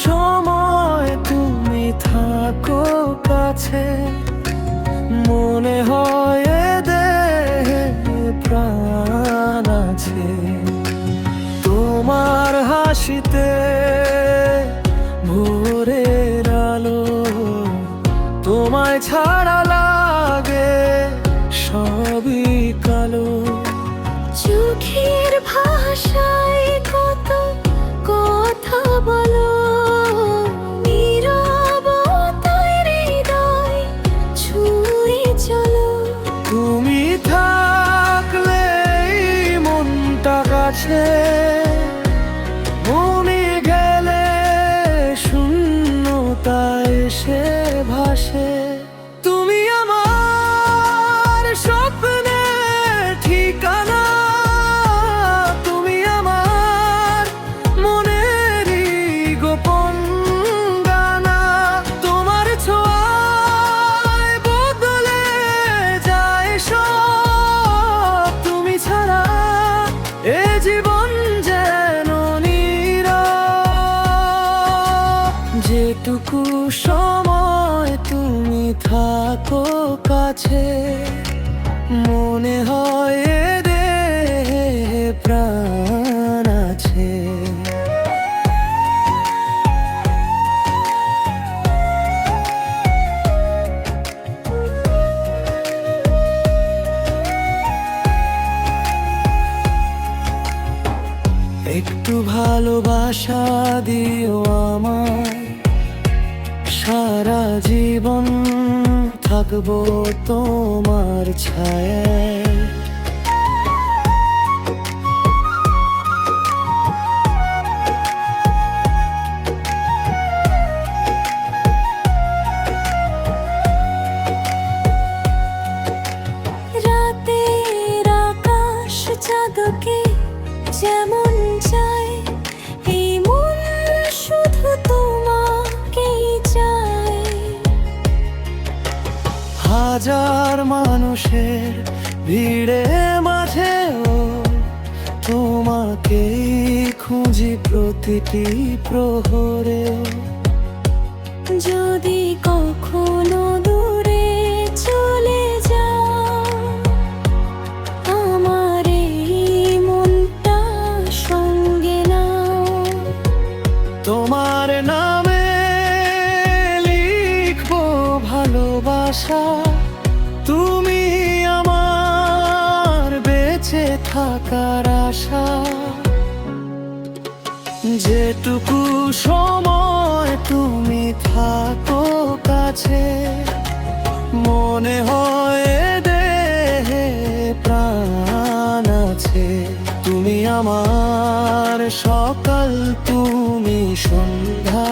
সময় তুমি থাকো কাছে, মনে হয় এ দেহে প্রাণ আছে। তোমার হাসিতে ভোরের আলো, তোমায় ছাড়া লাগে সবই কালো। চোখের ভাষায় কত কথা বলো, নীরবতায় হৃদয় ছুঁয়ে চলো। তুমি থাকলে মনটা কাছে, মনে গেলে শূন্যতায় এসে ভাসে। তুমি আমার স্বপ্নের ঠিকানা, তুমি আমার মনেরই গোপন গানা। তোমার ছোঁয়ায় বদলে যায় সব, তুমি ছাড়া এ জীবন যেন নীরব। যেটুকু সময় তুমি থাকো কাছে, মনে হয় এ দেহে প্রাণ আছে। একটু ভালোবাসা দিও আমায়, সারা জীবন থাকবো তোমার ছায়ায়। রাতের আকাশ চাঁদকে যেমন চায়, এই মন শুধু তোমাকেই চায়। হাজার মানুষের ভিড়ে মাঝেও তোমাকেই খুঁজি প্রতিটি প্রহরেও। যদি কখনো দূরে চলে যাও, আমার এই মনটা সঙ্গে নাও। তোমার নামে লিখবো ভালোবাসা, তুমি আমার বেঁচে থাকার আশা। যেটুকু সময় তুমি থাকো কাছে, মনে হয় এ দেহে প্রাণ আছে। তুমি আমার সকাল, তুমি সন্ধ্যা।